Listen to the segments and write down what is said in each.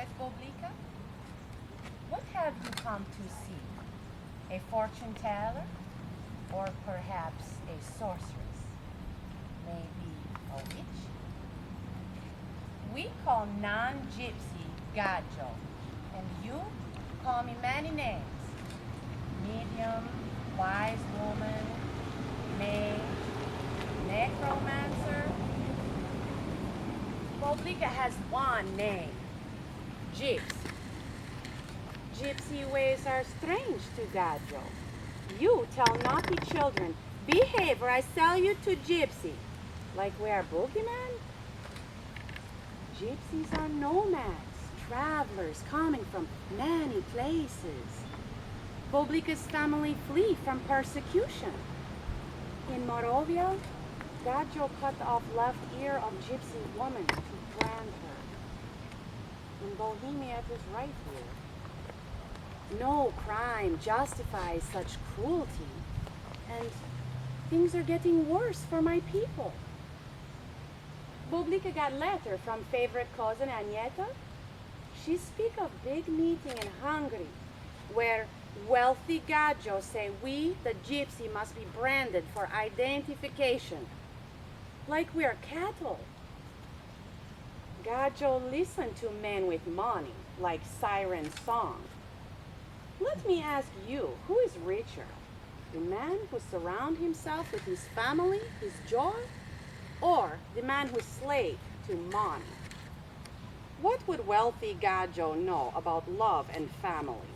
spirit, Boblicka? What have you come to see? A fortune teller? Or perhaps a sorceress? Maybe a witch? We call non-gypsy gajo, and you call me many names. Medium, wise woman, mage, necromancer. Boblicka has one name, gypsy. Gypsy ways are strange to gajo. You tell naughty children, behave or I sell you to gypsy. Like we are boogeymen? Gypsies are nomads, travelers coming from many places. Boblicka's family flee from persecution. In Moravia, gajo cut off left ear of gypsy woman to brand her. In Bohemia, it is right here. No crime justifies such cruelty, and things are getting worse for my people. Boblicka got letter from favorite cousin Agneta. She speak of big meeting in Hungary, where wealthy gajo say we, the gypsy, must be branded for identification, like we are cattle. Gajo listen to men with money, like siren song. Let me ask you, who is richer? The man who surrounds himself with his family, his joy, or the man who is slave to money? What would wealthy gajo know about love and family?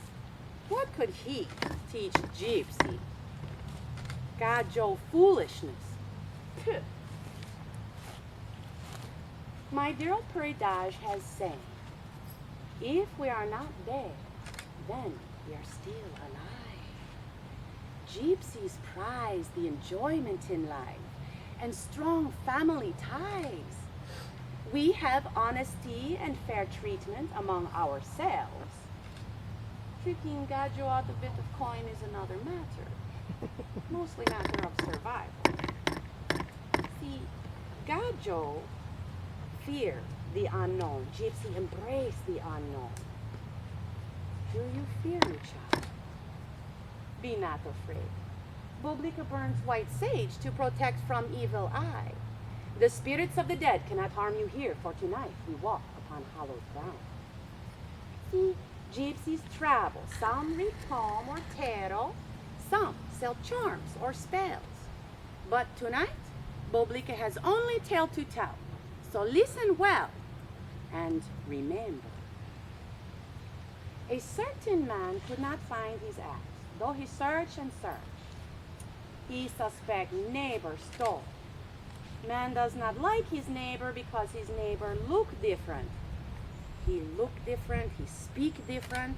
What could he teach gypsy? Gajo foolishness. Phew. My dear Portrayed has said, if we are not dead, then we are still alive. Gypsies prize the enjoyment in life and strong family ties. We have honesty and fair treatment among ourselves. Tricking gajo out a bit of coin is another matter, mostly matter of survival. See, gajo fear the unknown. Gypsy embrace the unknown. Do you fear me, child? Be not afraid. Boblicka burns white sage to protect from evil eye. The spirits of the dead cannot harm you here, for tonight we walk upon hallowed ground. See, gypsies travel. Some read poem or tarot. Some sell charms or spells. But tonight, Boblicka has only tale to tell. So listen well and remember. A certain man could not find his axe, though he searched and searched. He suspect neighbor stole. Man does not like his neighbor because his neighbor look different. He look different, he speak different.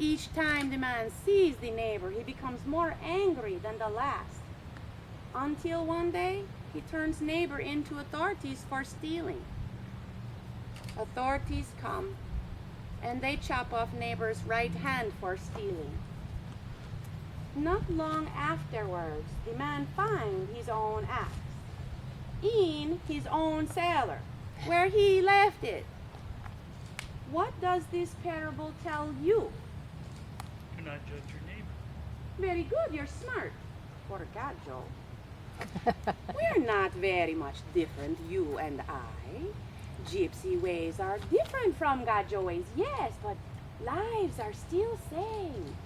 Each time the man sees the neighbor, he becomes more angry than the last. Until one day, he turns neighbor into authorities for stealing. Authorities come and they chop off neighbor's right hand for stealing. Not long afterwards, the man finds his own axe in his own cellar, where he left it. What does this parable tell you? Do not judge your neighbor. Very good, you're smart. For gajo. We're not very much different, you and I. Gypsy ways are different from gajo ways, yes, but lives are still same.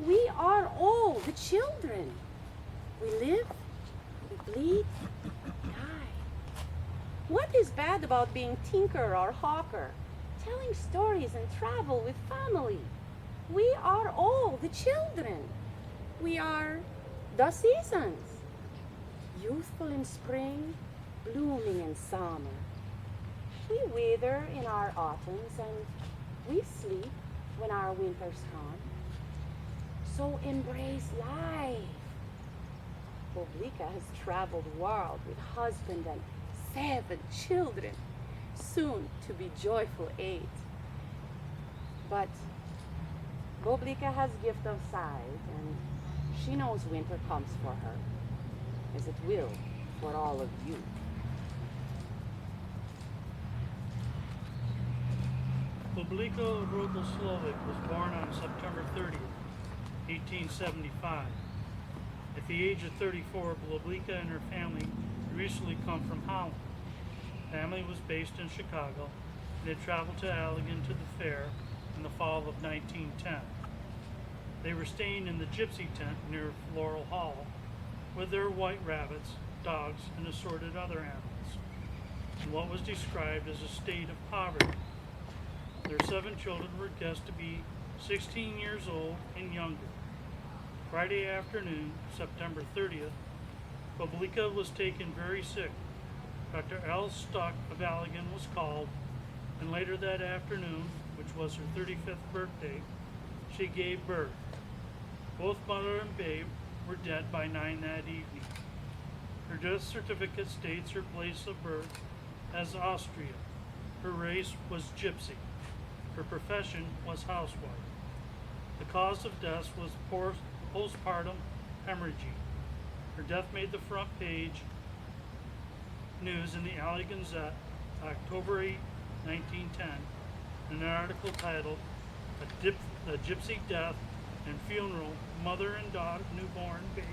We are all the children. We live, we bleed, die. What is bad about being tinker or hawker, telling stories and travel with family? We are all the children. We are the seasons. Youthful in spring, blooming in summer. We wither in our autumns and we sleep when our winters come. So embrace life. Boblicka has traveled the world with husband and 7 children, soon to be joyful 8. But Boblicka has gift of sight, and she knows winter comes for her, as it will for all of you. Boblicka Rodoslovic was born on September 30th, 1875. At the age of 34, Boblicka and her family had recently come from Holland. The family was based in Chicago and had traveled to Allegan to the fair in the fall of 1910. They were staying in the gypsy tent near Floral Hall with their white rabbits, dogs, and assorted other animals, in what was described as a state of poverty. Their 7 children were guessed to be 16 years old and younger. Friday afternoon, September 30th, Boblicka was taken very sick. Dr. L. Stuck of Allegan was called, and later that afternoon, which was her 35th birthday, she gave birth. Both mother and babe were dead by 9 that evening. Her death certificate states her place of birth as Austria. Her race was gypsy. Her profession was housewife. The cause of death was postpartum hemorrhaging. Her death made the front page news in the Allegan Gazette, October 8, 1910, in an article titled A Gypsy Death and Funeral, Mother and Daughter, Newborn Babe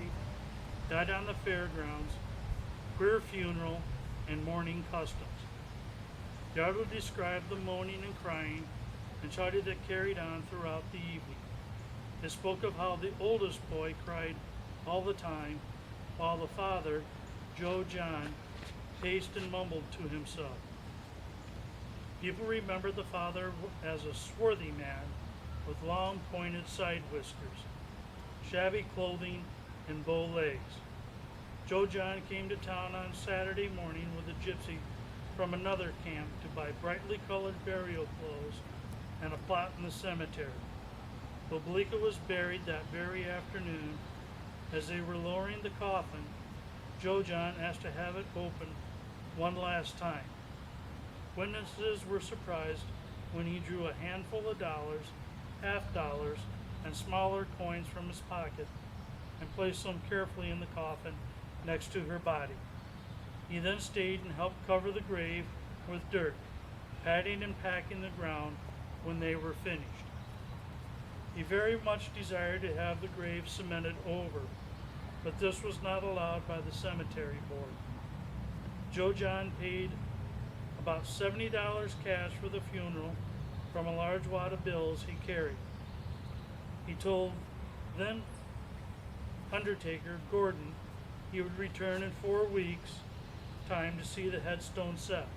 Died on the Fairgrounds, Queer Funeral, and Mourning Customs. The article described the moaning and crying and shouting that carried on throughout the evening. It spoke of how the oldest boy cried all the time, while the father, Joe John, paced and mumbled to himself. People remembered the father as a swarthy man with long pointed side whiskers, shabby clothing, and bow legs. Joe John came to town on Saturday morning with a gypsy from another camp to buy brightly colored burial clothes and a plot in the cemetery. Boblicka was buried that very afternoon. As they were lowering the coffin, Joe John asked to have it opened one last time. Witnesses were surprised when he drew a handful of dollars, half-dollars, and smaller coins from his pocket and placed them carefully in the coffin next to her body. He then stayed and helped cover the grave with dirt, patting and packing the ground when they were finished. He very much desired to have the grave cemented over, but this was not allowed by the cemetery board. Joe John paid about $70 cash for the funeral from a large wad of bills he carried. He told then undertaker Gordon he would return in 4 weeks' time to see the headstone set.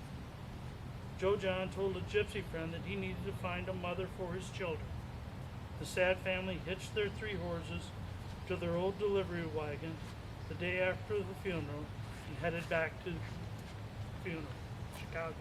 Joe John told a gypsy friend that he needed to find a mother for his children. The sad family hitched their 3 horses to their old delivery wagon the day after the funeral and headed back to the funeral, Chicago.